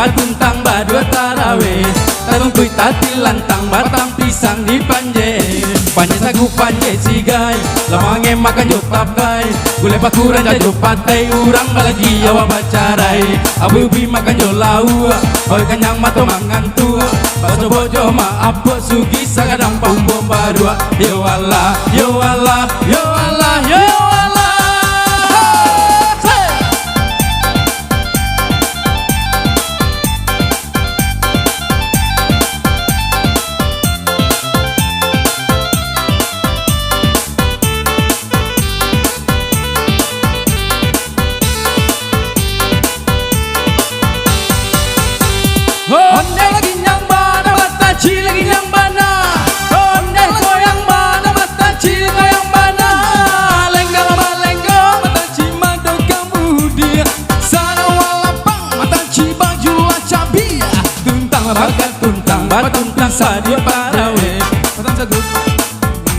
Batuntang badua taraweh, tarungkui tati lantang, batang pisang di panje. Panje sagu panje sigai, lamange makan jo papai. Gule pakuran jajo patai, urang balagi awa bacarai. Abu-ubi makan jo lau, oi kanyang mato mangantu. Baso bojo ma apa sugi sagadang pambom badua. Yo Allah, yo Allah, yo Allah, yo Allah. Onde lagi nyang bana mata cil lagi nyang bana. Onde goyang bana mata cil goyang bana. Lenggal balenggo mata cil mado kemudian. Sana walapang mata cil baju lacabi. Tuntang bakat tuntang batuntang sadia parawe. Batang sagu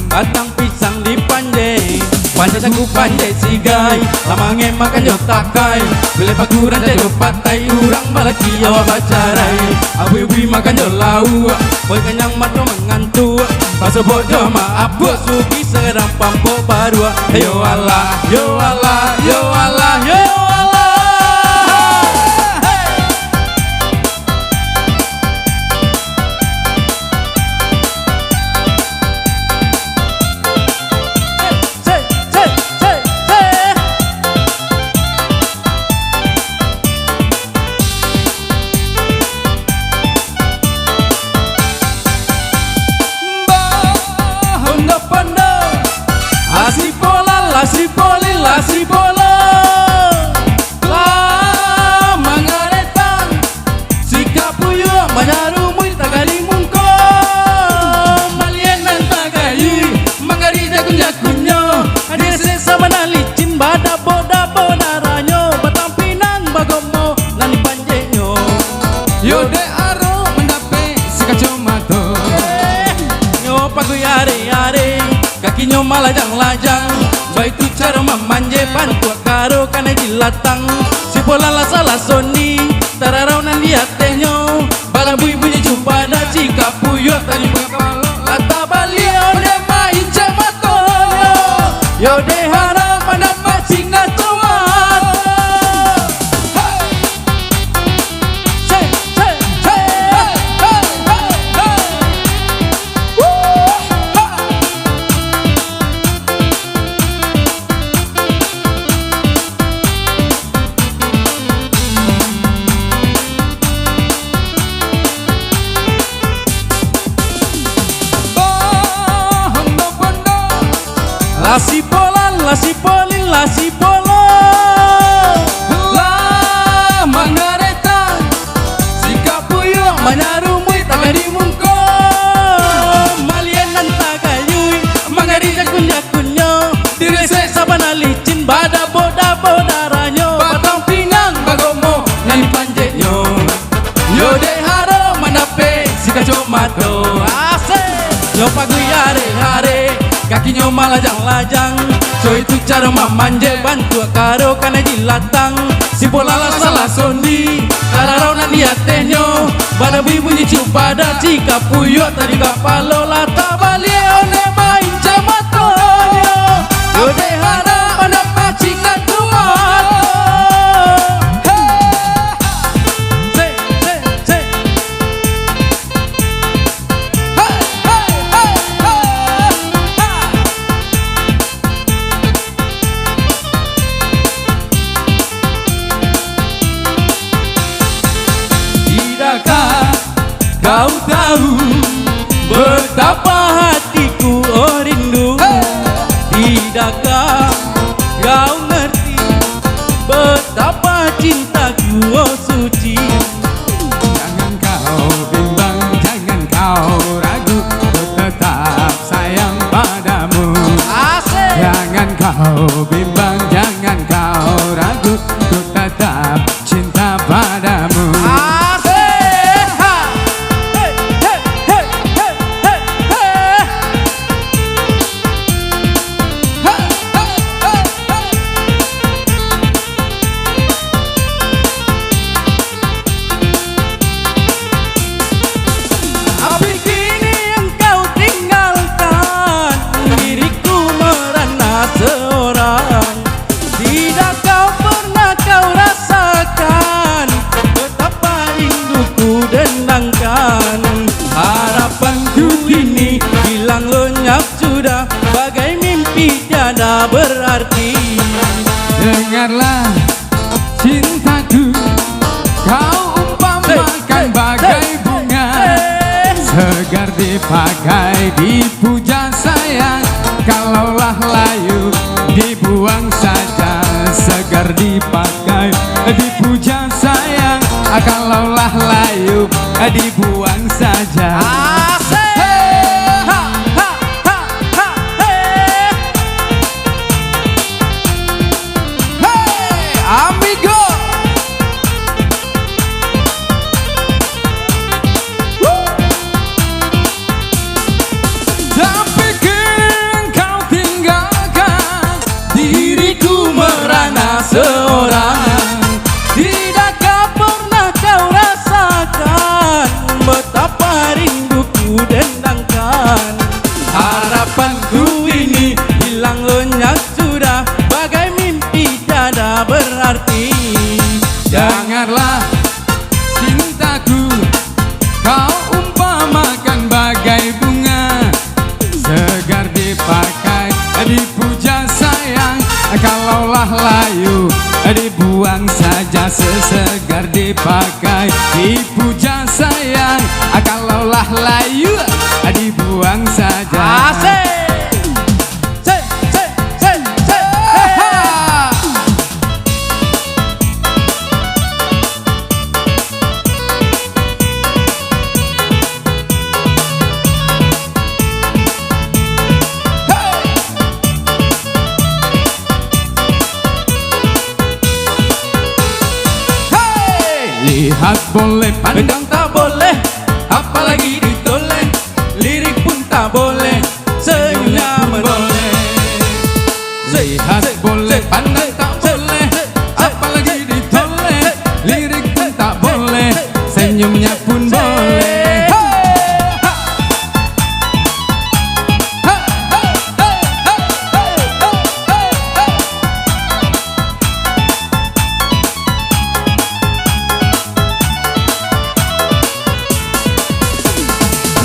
batang pisang di panje. Panje sagu panje sigai, lamange makan jo takai. Bele pakuran jajo patai, urang balaki awa bacarai. Abu-ubi makan jo lau, boy kenyang mato mengantu. Baso bojo ma abu sugi serang pampo barua. Yo Allah, yo Allah, yo Allah, yo Allah. Lasi bola la mangaretang sikapuyo manarumuy tagalimungko malienan tagayi mangari jagun-jagunyo adese sama nalicin badabo-dabo naranyo batang pinang bagomo nani panjenyo yode aro mendape sikacomato nyo paguyare-yare kakinyo malajang-lajang. Baitu cara mamanje pantua karo kana jilatang. Si bola la salah soni tararau nan lihat tehnyo. Balang bui-bunyi jumpa da jika puyo tadi bakalo lata balio de main jamato. Yo de harap mendapat singa tomato. Lasi bola, lasi polin, lasi polo. La mangareta, sikapuyo manarumuy tagarimungko. Malienan tagayuy, mangari jagun-jagunyo. Direse sabana licin, badabo-dabo daranyo. Batang pinang bagomo, nani panjenyo. Yode haro manape, sikacomato. Asik, yo paguyare-hare. Kakinya malajang-lajang, so itu cara mamanje bantu karo kana jilatang. Si bola la salah sondi, tararau nan lihat tehnyo. Bada bunyi ciupada jika puyo tadi kapalo lata balio ne main jamatonyo. Yode harap mendapat cinta tumato. Kau tahu betapa hatiku oh rindu. Tidakkah kau ngerti betapa cintaku oh suci. Jangan kau bimbang, jangan kau ragu, ku tetap sayang padamu. Asik. Jangan kau bimbang, jangan kau ragu, ku tetap cinta padamu. Asik. dipakai, dipuja sayang. Kalaulah layu dibuang saja, segar dipakai, dipuja sayang. Kalaulah layu dibuang saja. Asik. Ha, ha, ha, ha, hey. Hey, amigo. Tapi kau tinggalkan diriku merana seorang. Tidakkah pernah kau rasakan betapa rinduku dendangkan? Harapanku ini hilang lenyap sudah, bagai mimpi tiada berarti. Janganlah cintaku kau umpamakan bagai bunga, segar dipakai, dipuja sayang. Kalaulah layu dibuang saja, sesegar dipakai, dipuja sayang. Kalaulah layu dibuang saja. Asik. Cek, cek, cek, cek. Lihat boleh, Pandang tak boleh, apalagi ditoleh. Lirik pun tak boleh, senyumnya menoleh. lihat boleh, pandang tak boleh, apalagi ditoleh. Lirik pun tak boleh, senyumnya pun boleh.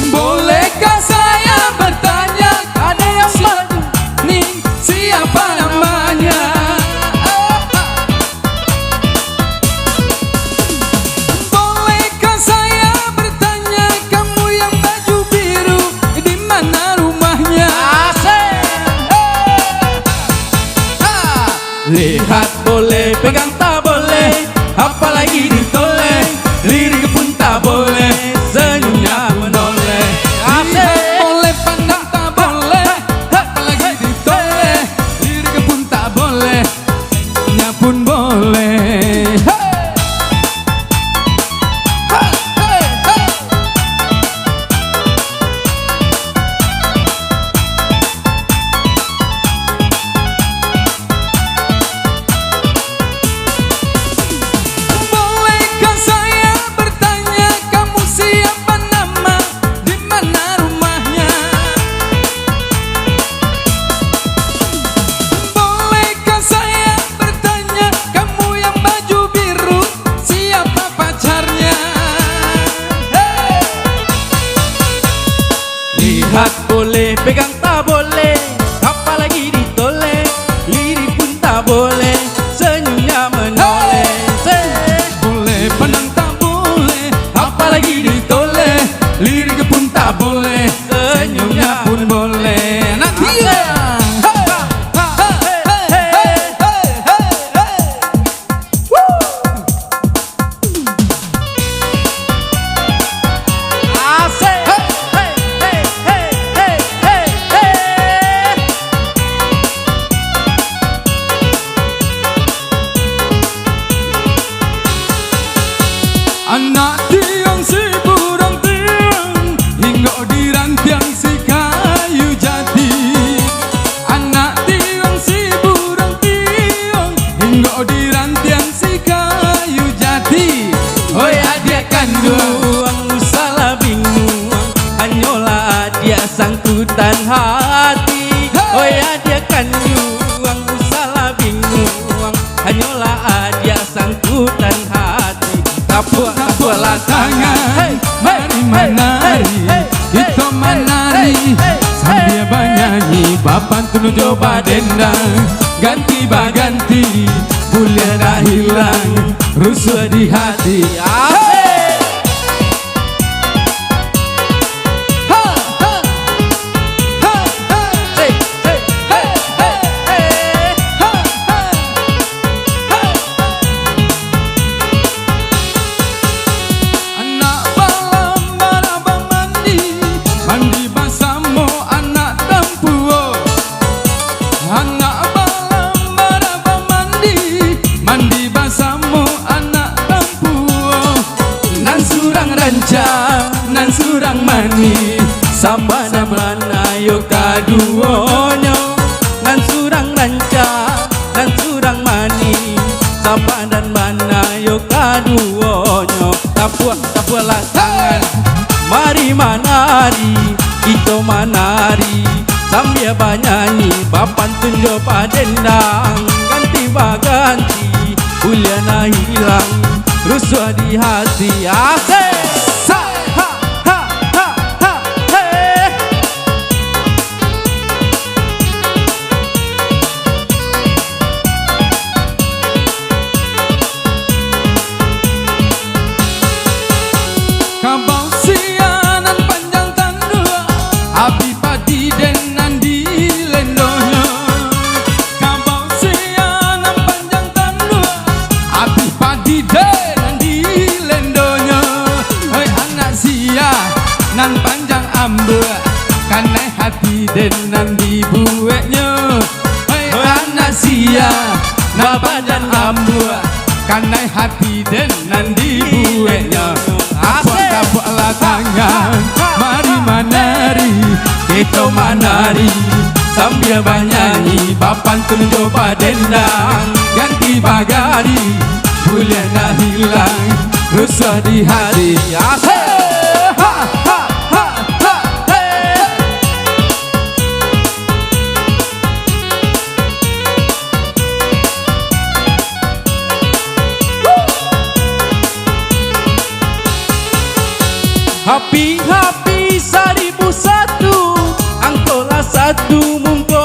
Bolehkah saya bertanya, ada yang maju nih, siapa namanya? Bolehkah saya bertanya, kamu yang baju biru, di mana rumahnya? Asik. Lihat boleh, pegang tak boleh, apalagi ditoleh. Lirik pun tak boleh, senyumnya menoleh. Lihat boleh, pandang tak boleh, apalagi ditoleh. Lirik pun tak boleh, senyumnya pun boleh. Bolehkah saya bertanya, kamu siapa nama, di mana rumahnya? Bolehkah saya bertanya, kamu yang baju biru, siapa pacarnya? Lihat boleh, pegang tak boleh, apalagi ditoleh. Lirik pun tak boleh, senyumnya menoleh. Boleh, pandang tak boleh, apalagi ditoleh. Lirik pun tak boleh, senyumnya pun boleh. Nanti ya. Asik. Hey, hey, hey, hey, hey, hey. Anak tiang si burung tiang, hingga di rantiang si kayu jati. Anak tiang si burung tiang, hingga di rantiang si kayu jati. Oi adik kandung, salah bingung, hanyalah dia sangkutan hati. Oi adik kandung, salah bingung, hanyalah dia sangkutan hati. Tapulah tangan, mari menari, kita menari sambil bernyanyi. Bapak tunu coba dendang, ganti baganti, boleh dah hilang rusuh di hati. Asik. Ha, ha, surang ranca nan surang mani sabana yo kaduonyo nan surang ranca nan surang mani sabana yo kaduonyo tapulah tangan mari manari kita manari sambil banyanyi bapantun jo padendang ganti baganti Uliana hilang rusuh di hati asik sa ha ha ha ha hey. Kabau sianan panjang tandua api padi denan di lendonya kabau sianan panjang tandua api padi denan di lendonya hei anak sia nan panjang ambua kanai hati denan di bueknya hei anak sia nan panjang ambua kanai hati denan di bueknya Tapuklah tangan, mari manari, kita manari sambil banyanyi, bapantun jo padendang ganti bagari, bulan dah hilang, rusuh di hati. Asik, ha ha ha ha, hey. Happy 1001 angkola satu mungko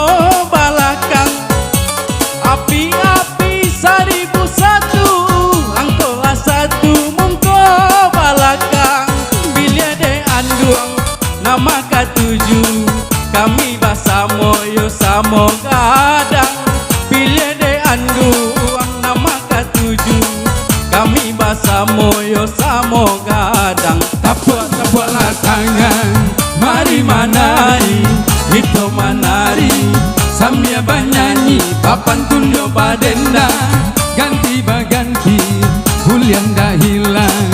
balakang Happy 1001 angkola satu mungko balakang Bila de anduang nama katuju kami basamoyo samo kadang Bila de anduang nama katuju kami basamoyo samo kadang Tapuklah tangan, mari manari, kita manari sambil banyanyi, bapantun jo padendang ganti baganti, bulan dah hilang,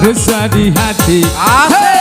resah di hati. Asik.